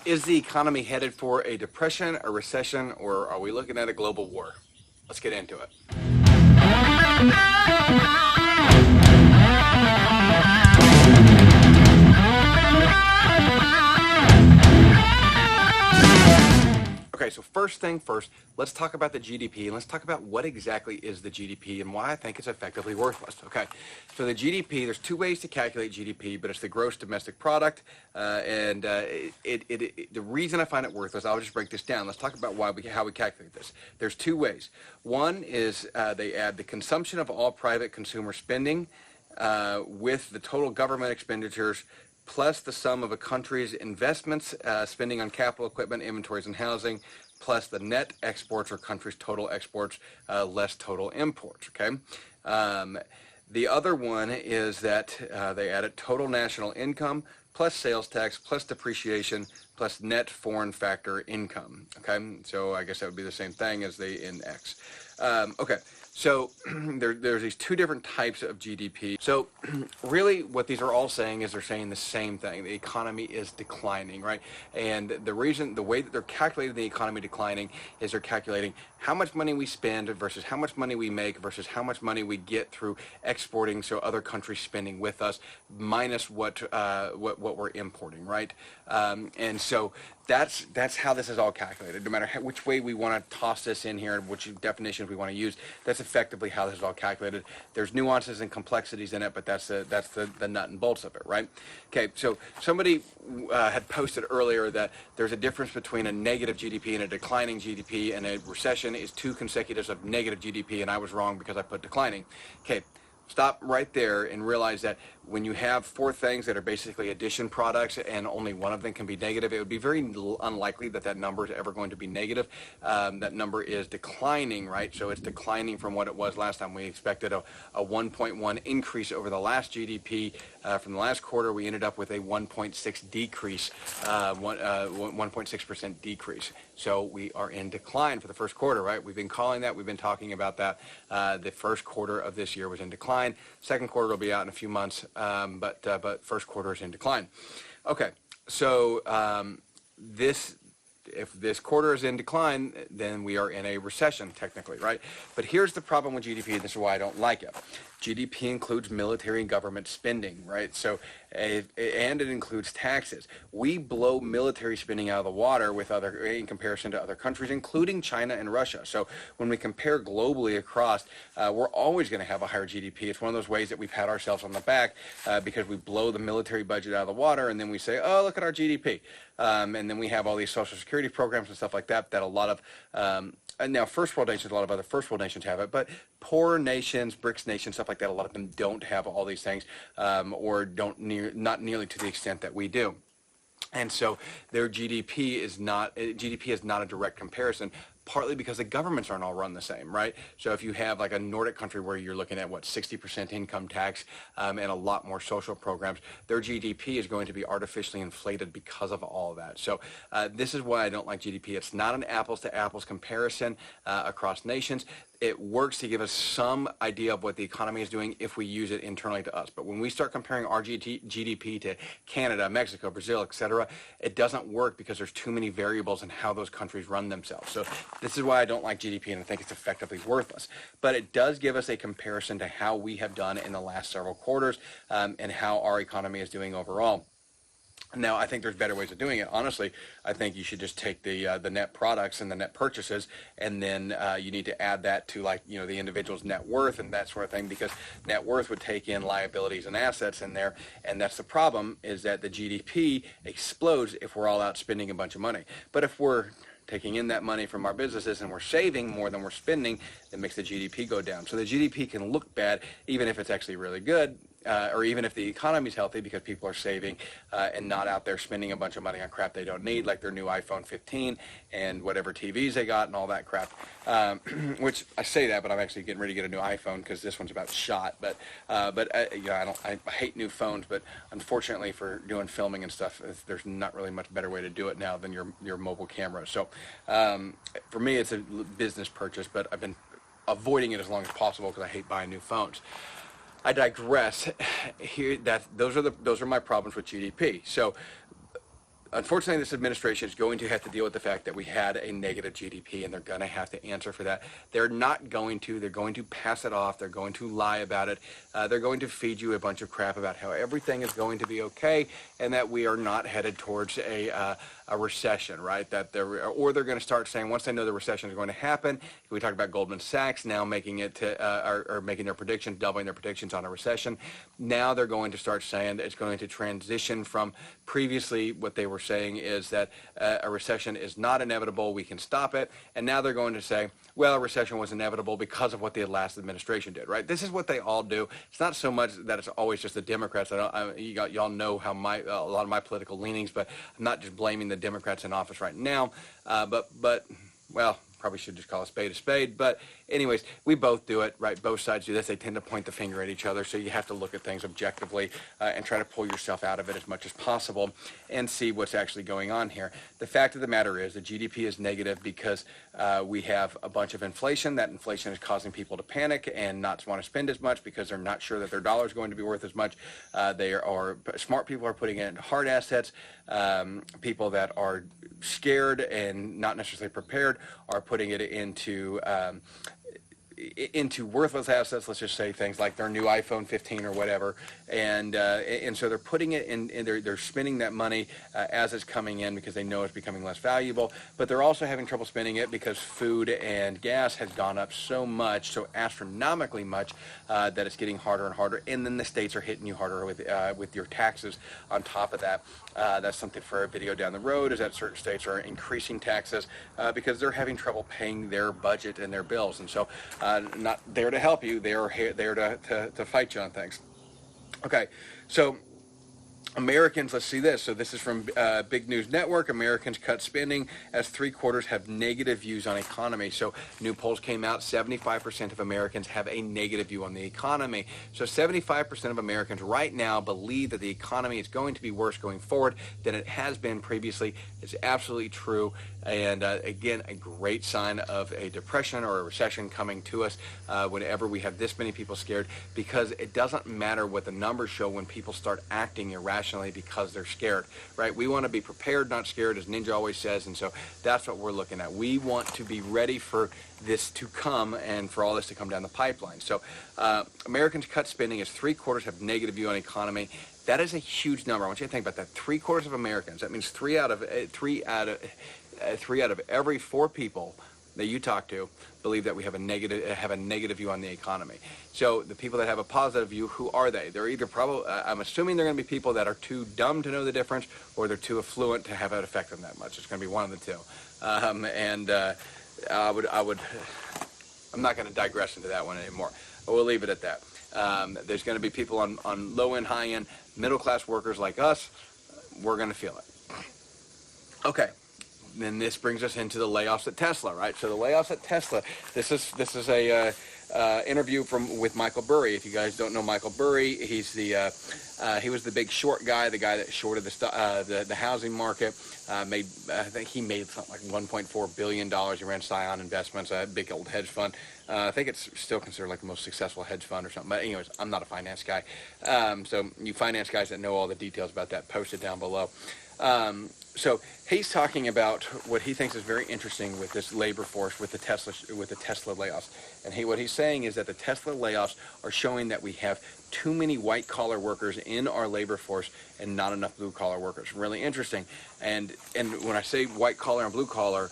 Is the economy headed for a depression, a recession, or are we looking at a global war? Let's get into it. Okay, so first thing first, let's talk about the GDP, and let's talk about what exactly is the GDP and why I think it's effectively worthless. Okay, so the GDP, there's two ways to calculate GDP, but it's the gross domestic product, the reason I find it worthless, I'll just break this down. Let's talk about how we calculate this. There's two ways. One is they add the consumption of all private consumer spending with the total government expenditures plus the sum of a country's investments, spending on capital equipment, inventories, and housing, plus the net exports or country's total exports, less total imports, okay? The other one is that they added total national income, plus sales tax, plus depreciation, plus net foreign factor income, okay? So I guess that would be the same thing as the index. Okay. So there's these two different types of GDP. So really what these are all saying is they're saying the same thing. The economy is declining, right? And the way that they're calculating the economy declining is they're calculating how much money we spend versus how much money we make versus how much money we get through exporting, so other countries spending with us, minus what we're importing, right? And so that's how this is all calculated. No matter which way we want to toss this in here, which definitions we want to use, that's effectively how this is all calculated. There's nuances and complexities in it, but that's the nut and bolts of it, right? Okay, so somebody had posted earlier that there's a difference between a negative GDP and a declining GDP, and a recession is two consecutives of negative GDP, and I was wrong because I put declining. Okay. Stop right there and realize that when you have four things that are basically addition products and only one of them can be negative, it would be very unlikely that that number is ever going to be negative. That number is declining, right? So it's declining from what it was last time. We expected a 1.1 increase over the last GDP. From the last quarter, we ended up with a 1.6 decrease, 1.6% decrease. So we are in decline for the first quarter, right? We've been calling that. We've been talking about that. The first quarter of this year was in decline. Second quarter will be out in a few months, but first quarter is in decline. Okay, so if this quarter is in decline, then we are in a recession, technically, right? But here's the problem with GDP, and this is why I don't like it. GDP includes military and government spending, right? So, and it includes taxes. We blow military spending out of the water in comparison to other countries, including China and Russia. So when we compare globally across, we're always going to have a higher GDP. It's one of those ways that we've had ourselves on the back because we blow the military budget out of the water, and then we say, oh, look at our GDP. And then we have all these social security programs and stuff like that a lot of, and now first world nations, a lot of other first world nations have it, but poor nations, BRICS nations, stuff like that, a lot of them don't have all these things, or not nearly to the extent that we do. And so their GDP is not a direct comparison, partly because the governments aren't all run the same, right? So if you have like a Nordic country where you're looking at, 60% income tax and a lot more social programs, their GDP is going to be artificially inflated because of all of that. So this is why I don't like GDP. It's not an apples to apples comparison across nations. It works to give us some idea of what the economy is doing if we use it internally to us. But when we start comparing our GDP to Canada, Mexico, Brazil, etc., it doesn't work because there's too many variables in how those countries run themselves. So this is why I don't like GDP, and I think it's effectively worthless. But it does give us a comparison to how we have done in the last several quarters and how our economy is doing overall. Now, I think there's better ways of doing it. Honestly, I think you should just take the net products and the net purchases, and then you need to add that to the individual's net worth and that sort of thing, because net worth would take in liabilities and assets in there, and that's the problem, is that the GDP explodes if we're all out spending a bunch of money. But if we're taking in that money from our businesses and we're saving more than we're spending, it makes the GDP go down. So the GDP can look bad even if it's actually really good. Or even if the economy's healthy because people are saving and not out there spending a bunch of money on crap they don't need, like their new iPhone 15 and whatever TVs they got and all that crap. Which I say that, but I'm actually getting ready to get a new iPhone because this one's about shot. But I hate new phones, but unfortunately for doing filming and stuff, there's not really much better way to do it now than your mobile camera. So for me, it's a business purchase, but I've been avoiding it as long as possible because I hate buying new phones. I digress. Those are my problems with GDP. So unfortunately, this administration is going to have to deal with the fact that we had a negative GDP, and they're going to have to answer for that. They're not going to. They're going to pass it off. They're going to lie about it. They're going to feed you a bunch of crap about how everything is going to be okay and that we are not headed towards a recession, right? Or they're going to start saying, once they know the recession is going to happen, we talked about Goldman Sachs now making it or making their predictions, doubling their predictions on a recession. Now they're going to start saying that it's going to transition from previously what they were saying is that a recession is not inevitable, we can stop it, and now they're going to say, well, a recession was inevitable because of what the last administration did, right? This is what they all do. It's not so much that it's always just the Democrats. Y'all know how a lot of my political leanings, but I'm not just blaming the Democrats in office right now, but well, probably should just call a spade, but anyways, we both do it, right? Both sides do this. They tend to point the finger at each other, so you have to look at things objectively and try to pull yourself out of it as much as possible and see what's actually going on here. The fact of the matter is the GDP is negative because we have a bunch of inflation. That inflation is causing people to panic and not want to spend as much because they're not sure that their dollar is going to be worth as much. Smart people are putting it into hard assets. People that are scared and not necessarily prepared are putting it into worthless assets. Let's just say things like their new iPhone 15 or whatever, and so they're putting it in, and they're spending that money as it's coming in because they know it's becoming less valuable. But they're also having trouble spending it because food and gas has gone up so much, so astronomically much, that it's getting harder and harder. And then the states are hitting you harder with your taxes on top of that. That's something for a video down the road, is that certain states are increasing taxes because they're having trouble paying their budget and their bills. And so not there to help you, they are there to fight you on things. Okay, so Americans, let's see this. So this is from Big News Network. Americans cut spending as 3/4 have negative views on economy. So new polls came out, 75% of Americans have a negative view on the economy. So 75% of Americans right now believe that the economy is going to be worse going forward than it has been previously. It's absolutely true. And again, a great sign of a depression or a recession coming to us whenever we have this many people scared, because it doesn't matter what the numbers show when people start acting irrationally because they're scared, right? We want to be prepared, not scared, as Ninja always says, and so that's what we're looking at. We want to be ready for this to come and for all this to come down the pipeline. So Americans cut spending as 3/4 have negative view on economy. That is a huge number. I want you to think about that. 3/4 of Americans. That means three out of every 4 people that you talk to believe that we have a negative view on the economy. So the people that have a positive view, who are they? They're either I'm assuming they're going to be people that are too dumb to know the difference, or they're too affluent to have it affect them that much. It's going to be one of the two. I'm not going to digress into that one anymore. We'll leave it at that. There's going to be people on low end, high end, middle class workers like us. We're going to feel it. Okay. Then this brings us into the layoffs at Tesla, right? So the layoffs at Tesla. This is a interview with Michael Burry. If you guys don't know Michael Burry, he was the big short guy, the guy that shorted the housing market. I think he made something like $1.4 billion. He ran Scion Investments, a big old hedge fund. I think it's still considered like the most successful hedge fund or something. But anyways, I'm not a finance guy. So you finance guys that know all the details about that, post it down below. So he's talking about what he thinks is very interesting with this labor force, with the Tesla layoffs. And what he's saying is that the Tesla layoffs are showing that we have too many white-collar workers in our labor force and not enough blue-collar workers. Really interesting. And when I say white-collar and blue-collar,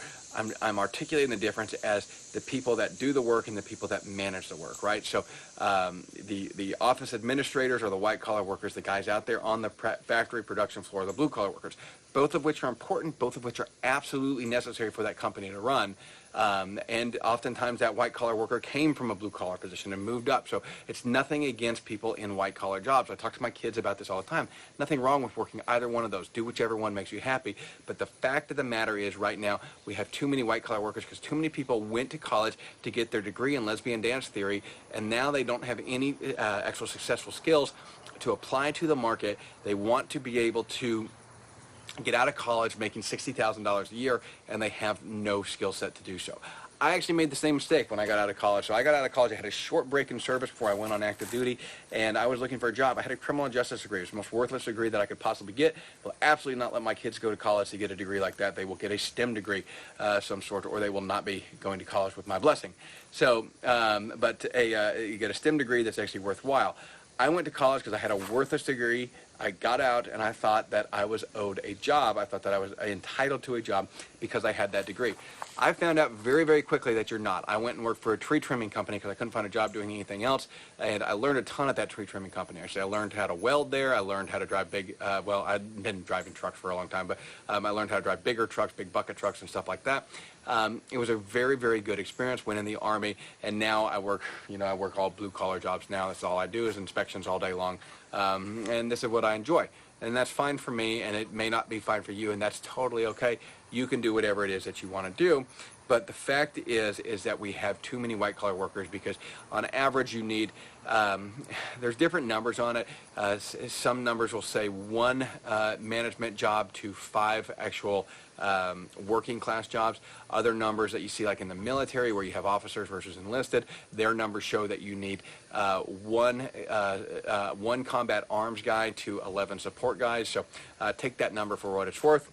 I'm articulating the difference as the people that do the work and the people that manage the work, right? So the office administrators are the white-collar workers, the guys out there on the factory production floor, the blue-collar workers, both of which are important, both of which are absolutely necessary for that company to run. And oftentimes that white-collar worker came from a blue-collar position and moved up. So it's nothing against people in white-collar jobs. I talk to my kids about this all the time. Nothing wrong with working either one of those. Do whichever one makes you happy. But the fact of the matter is right now we have too many white-collar workers because too many people went to college to get their degree in lesbian dance theory, and now they don't have any actual successful skills to apply to the market. They want to be able to get out of college making $60,000 a year, and they have no skill set to do so. I actually made the same mistake when I got out of college. So I got out of college, I had a short break in service before I went on active duty, and I was looking for a job. I had a criminal justice degree. It was the most worthless degree that I could possibly get. I will absolutely not let my kids go to college to get a degree like that. They will get a STEM degree some sort, or they will not be going to college with my blessing. So, you get a STEM degree that's actually worthwhile. I went to college because I had a worthless degree. I got out and I thought that I was owed a job. I thought that I was entitled to a job because I had that degree. I found out very, very quickly that you're not. I went and worked for a tree trimming company because I couldn't find a job doing anything else, and I learned a ton at that tree trimming company. Actually, I learned how to weld there. I learned how to drive I'd been driving trucks for a long time, but I learned how to drive bigger trucks, big bucket trucks and stuff like that. It was a very, very good experience. Went in the Army, and now I work all blue-collar jobs now. That's all I do is inspections all day long, and this is what I enjoy. And that's fine for me, and it may not be fine for you, and that's totally okay. You can do whatever it is that you want to do. But the fact is that we have too many white-collar workers because on average you need, there's different numbers on it. Some numbers will say 1 management job to 5 actual working class jobs. Other numbers that you see like in the military where you have officers versus enlisted, their numbers show that you need 1 combat arms guy to 11 support guys. So take that number for what it's worth.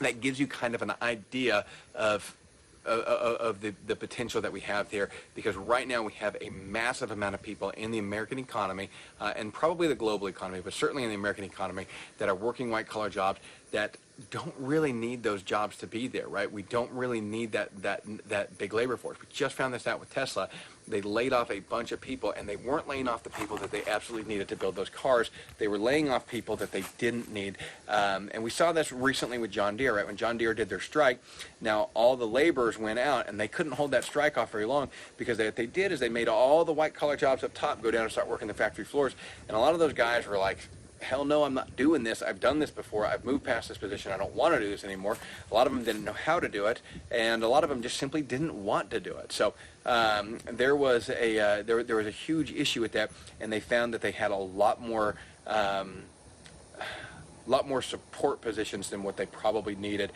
That gives you kind of an idea of the potential that we have there, because right now we have a massive amount of people in the American economy and probably the global economy, but certainly in the American economy, that are working white-collar jobs that don't really need those jobs to be there, right? We don't really need that big labor force. We just found this out with Tesla. They laid off a bunch of people, and they weren't laying off the people that they absolutely needed to build those cars. They were laying off people that they didn't need. And we saw this recently with John Deere, right? When John Deere did their strike, now all the laborers went out, and they couldn't hold that strike off very long because what they did is they made all the white-collar jobs up top go down and start working the factory floors. And a lot of those guys were like, hell no, I'm not doing this. I've done this before. I've moved past this position. I don't want to do this anymore. A lot of them didn't know how to do it, and a lot of them just simply didn't want to do it. So there was a huge issue with that, and they found that they had a lot more support positions than what they probably needed.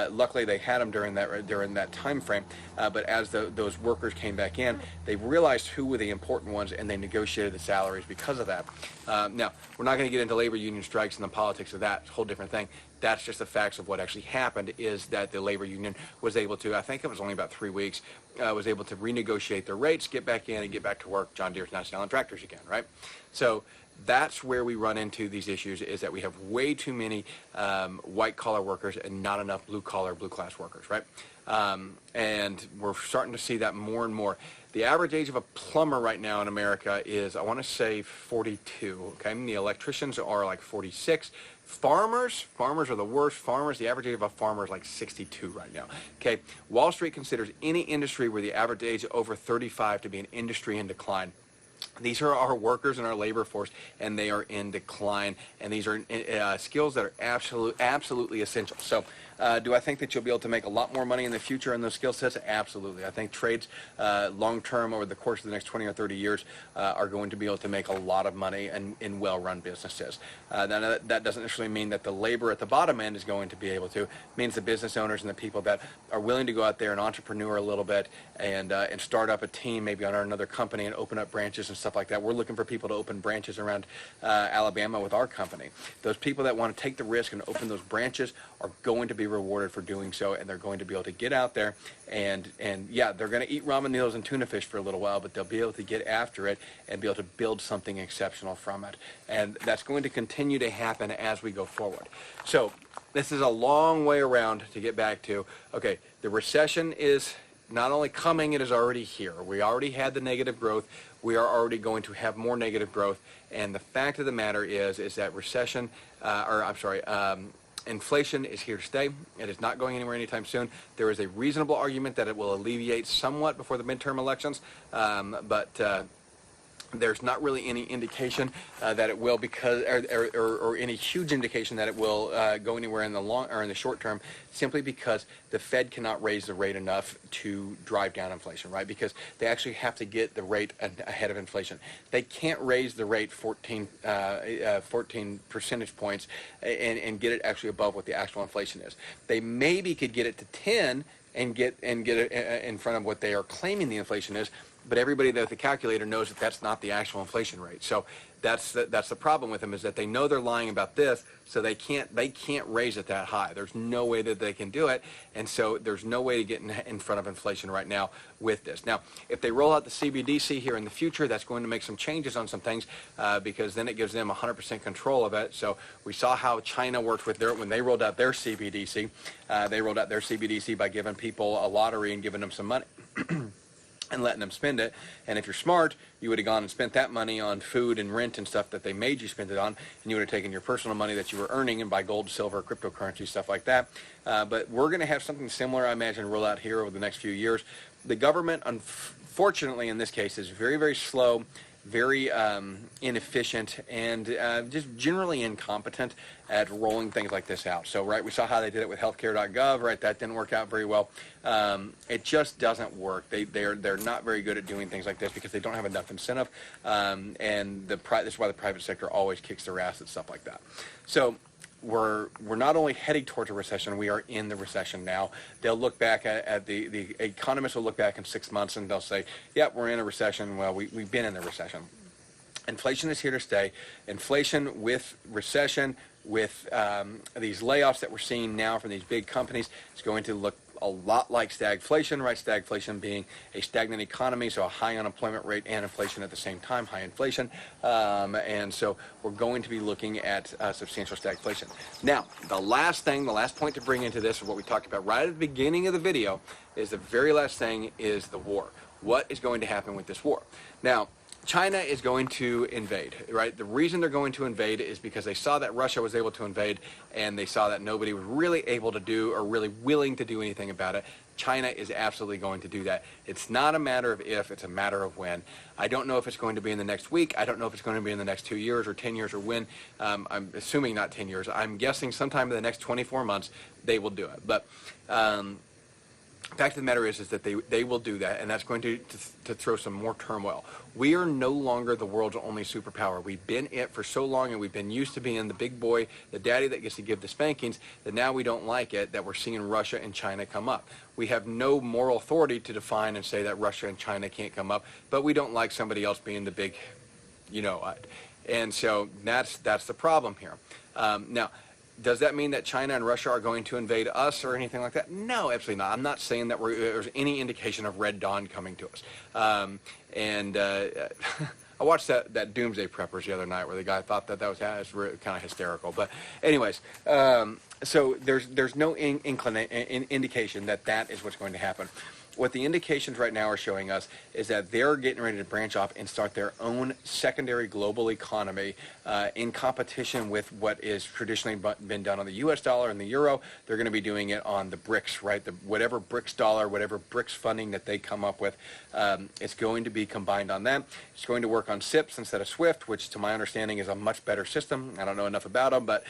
Luckily, they had them during that time frame. But as those workers came back in, they realized who were the important ones, and they negotiated the salaries because of that. Now, we're not going to get into labor union strikes and the politics of that. It's a whole different thing. That's just the facts of what actually happened, is that the labor union was able to, I think it was only about 3 weeks, was able to renegotiate their rates, get back in, and get back to work. John Deere's now selling tractors again, right? So that's where we run into these issues, is that we have way too many white-collar workers and not enough blue-collar, blue-class workers, right? And we're starting to see that more and more. The average age of a plumber right now in America is, I want to say, 42, okay? And the electricians are like 46. Farmers are the worst. The average age of a farmer is like 62 right now, okay? Wall Street considers any industry where the average age is over 35 to be an industry in decline. These are our workers in our labor force, and they are in decline, and these are skills that are absolutely essential. So do I think that you'll be able to make a lot more money in the future in those skill sets? Absolutely. I think trades long-term over the course of the next 20 or 30 years are going to be able to make a lot of money in well-run businesses. Now, that doesn't necessarily mean that the labor at the bottom end is going to be able to. It means the business owners and the people that are willing to go out there and entrepreneur a little bit and start up a team, maybe on another company, and open up branches and stuff like that. We're looking for people to open branches around Alabama with our company. Those people that want to take the risk and open those branches are going to be rewarded for doing so, and they're going to be able to get out there and yeah, they're going to eat ramen noodles and tuna fish for a little while, but they'll be able to get after it and be able to build something exceptional from it. And that's going to continue to happen as we go forward. So this is a long way around to get back to, okay, the recession is not only coming, it is already here. We already had the negative growth. We are already going to have more negative growth. And the fact of the matter is that inflation is here to stay. It is not going anywhere anytime soon. There is a reasonable argument that it will alleviate somewhat before the midterm elections, but there's not really any indication that it will, because or any huge indication that it will go anywhere in the long or in the short term, simply because the Fed cannot raise the rate enough to drive down inflation, right? Because they actually have to get the rate ahead of inflation. They can't raise the rate 14 percentage points and get it actually above what the actual inflation is. They maybe could get it to 10 and get in front of what they are claiming the inflation is. But everybody with the calculator knows that that's not the actual inflation rate. So that's the problem with them, is that they know they're lying about this, so they can't raise it that high. There's no way that they can do it, and so there's no way to get in front of inflation right now with this. Now, if they roll out the CBDC here in the future, that's going to make some changes on some things, because then it gives them 100% control of it. So we saw how China worked with when they rolled out their CBDC. They rolled out their CBDC by giving people a lottery and giving them some money. And letting them spend it. And if you're smart, you would have gone and spent that money on food and rent and stuff that they made you spend it on, and you would have taken your personal money that you were earning and buy gold, silver, cryptocurrency, stuff like that. But we're going to have something similar, I imagine, roll out here over the next few years. The government, unfortunately, in this case, is very, very slow, very inefficient, and just generally incompetent at rolling things like this out. So, right, we saw how they did it with healthcare.gov, right? That didn't work out very well. It just doesn't work. They're not very good at doing things like this because they don't have enough incentive, and this is why the private sector always kicks their ass at stuff like that. So we're not only heading towards a recession, we are in the recession now. They'll look back at the economists will look back in 6 months and they'll say, yeah, we're in a recession. Well, we've been in the recession. Inflation is here to stay. Inflation with recession, with these layoffs that we're seeing now from these big companies, is going to look a lot like stagflation, right? Stagflation being a stagnant economy, so a high unemployment rate and inflation at the same time, high inflation. And so we're going to be looking at substantial stagflation. Now, the last point to bring into this is what we talked about right at the beginning of the video, is the very last thing is the war. What is going to happen with this war? Now, China is going to invade, right? The reason they're going to invade is because they saw that Russia was able to invade, and they saw that nobody was really able to do or really willing to do anything about it. China is absolutely going to do that. It's not a matter of if, it's a matter of when. I don't know if it's going to be in the next week. I don't know if it's going to be in the next 2 years or 10 years or when. I'm assuming not 10 years. I'm guessing sometime in the next 24 months they will do it. But fact of the matter is that they will do that, and that's going to throw some more turmoil. We are no longer the world's only superpower. We've been it for so long, and we've been used to being the big boy, the daddy that gets to give the spankings, that now we don't like it that we're seeing Russia and China come up. We have no moral authority to define and say that Russia and China can't come up, but we don't like somebody else being the big, and so that's the problem here. Now, does that mean that China and Russia are going to invade us or anything like that? No, absolutely not. I'm not saying that there's any indication of Red Dawn coming to us. I watched that Doomsday Preppers the other night, where the guy thought that was kind of hysterical. But anyways, so there's no indication that is what's going to happen. What the indications right now are showing us is that they're getting ready to branch off and start their own secondary global economy in competition with what is traditionally been done on the U.S. dollar and the euro. They're going to be doing it on the BRICS, right? Whatever BRICS dollar, whatever BRICS funding that they come up with, it's going to be combined on that. It's going to work on SIPs instead of SWIFT, which to my understanding is a much better system. I don't know enough about them, but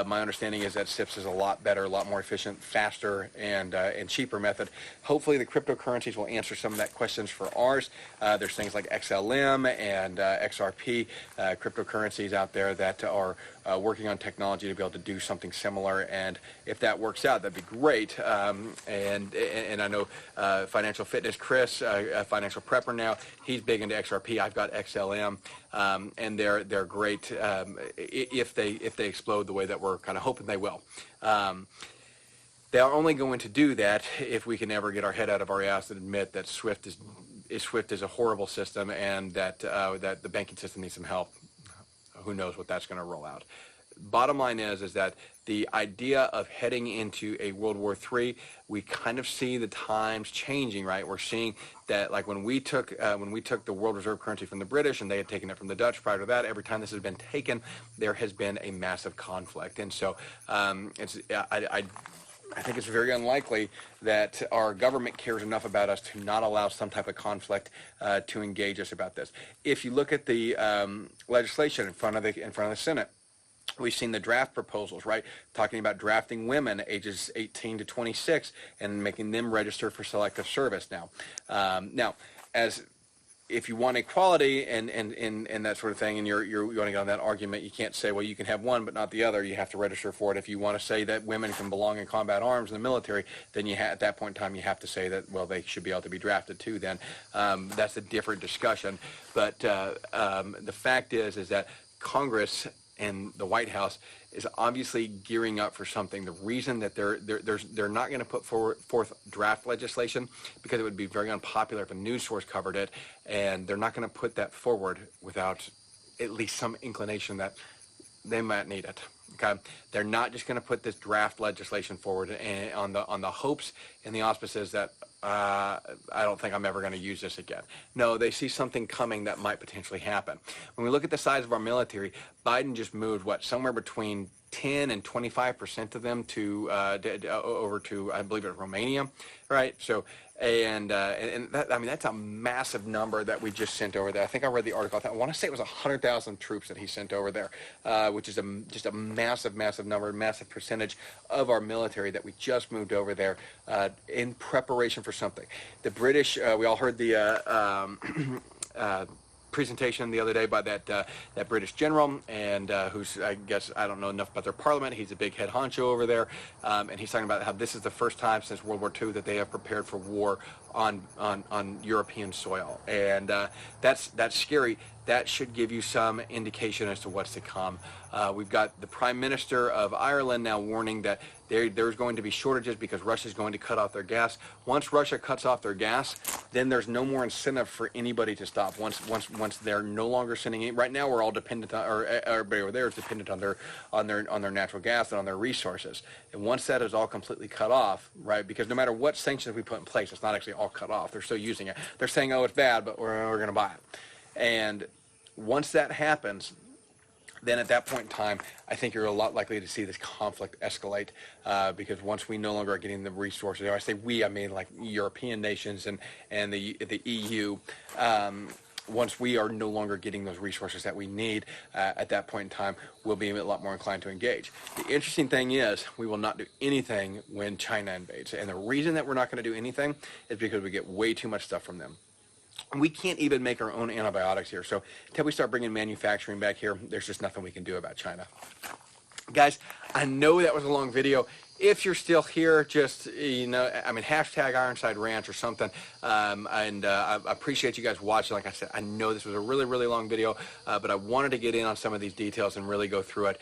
my understanding is that SIPs is a lot better, a lot more efficient, faster, and cheaper method. Hopefully the cryptocurrencies will answer some of that questions for ours. There's things like XLM and XRP, cryptocurrencies out there that are working on technology to be able to do something similar, and if that works out, that'd be great. And I know Financial Fitness Chris, a financial prepper now, he's big into XRP. I've got XLM, and they're great if they explode the way that we're kind of hoping they will. They are only going to do that if we can ever get our head out of our ass and admit that SWIFT is a horrible system, and that the banking system needs some help. Who knows what that's going to roll out. Bottom line is that the idea of heading into a World War III, we kind of see the times changing, right? We're seeing that, like when we took the world reserve currency from the British, and they had taken it from the Dutch prior to that, every time this has been taken, there has been a massive conflict. And so I think it's very unlikely that our government cares enough about us to not allow some type of conflict to engage us about this. If you look at the legislation in front of the Senate, we've seen the draft proposals, right? Talking about drafting women ages 18 to 26 and making them register for selective service now. Now, as if you want equality and that sort of thing, and you're going to get on that argument, you can't say, well, you can have one but not the other. You have to register for it. If you want to say that women can belong in combat arms in the military, then at that point in time you have to say that, well, they should be able to be drafted too. Then that's a different discussion. But the fact is that Congress and the White House is obviously gearing up for something. The reason that they're not going to put forth draft legislation because it would be very unpopular if a news source covered it, and they're not going to put that forward without at least some inclination that they might need it. Okay, they're not just going to put this draft legislation forward and on the hopes and the auspices that I don't think I'm ever going to use this again. No, they see something coming that might potentially happen. When we look at the size of our military, Biden just moved somewhere between 10 and 25% of them to over to, I believe, it Romania, right? So. And that, I mean, that's a massive number that we just sent over there. I think I read the article. I want to say it was 100,000 troops that he sent over there, which is just a massive number, massive percentage of our military that we just moved over there in preparation for something. The British, we all heard the presentation the other day by that British general, and who's, I guess, I don't know enough about their parliament. He's a big head honcho over there, and he's talking about how this is the first time since World War II that they have prepared for war on European soil, and that's scary. That should give you some indication as to what's to come. We've got the Prime Minister of Ireland now warning that there's going to be shortages because Russia's going to cut off their gas. Once Russia cuts off their gas, then there's no more incentive for anybody to stop. Once they're no longer sending it. Right now, we're all dependent on, or everybody over there is dependent on their natural gas and on their resources. And once that is all completely cut off, right? Because no matter what sanctions we put in place, it's not actually all cut off. They're still using it. They're saying, oh, it's bad, but we're going to buy it. And once that happens, then at that point in time, I think you're a lot likely to see this conflict escalate because once we no longer are getting the resources, I say we, I mean like European nations and the EU, once we are no longer getting those resources that we need at that point in time, we'll be a lot more inclined to engage. The interesting thing is we will not do anything when China invades. And the reason that we're not going to do anything is because we get way too much stuff from them. We can't even make our own antibiotics here. So until we start bringing manufacturing back here, there's just nothing we can do about China. Guys, I know that was a long video. If you're still here, just, you know, I mean, hashtag Ironside Ranch or something. I appreciate you guys watching. Like I said, I know this was a really, really long video, but I wanted to get in on some of these details and really go through it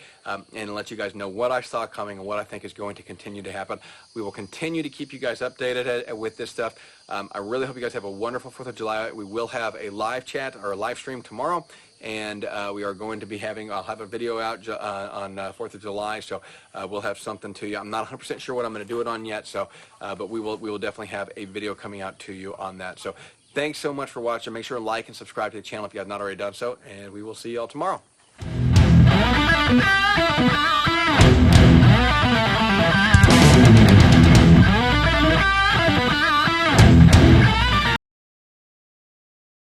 and let you guys know what I saw coming and what I think is going to continue to happen. We will continue to keep you guys updated with this stuff. I really hope you guys have a wonderful 4th of July. We will have a live chat or a live stream tomorrow. And we are going to be I'll have a video out on 4th of July, so we'll have something to you. I'm not 100% sure what I'm going to do it on yet, so but we will definitely have a video coming out to you on that. So thanks so much for watching. Make sure to like and subscribe to the channel if you have not already done so, and we will see you all tomorrow.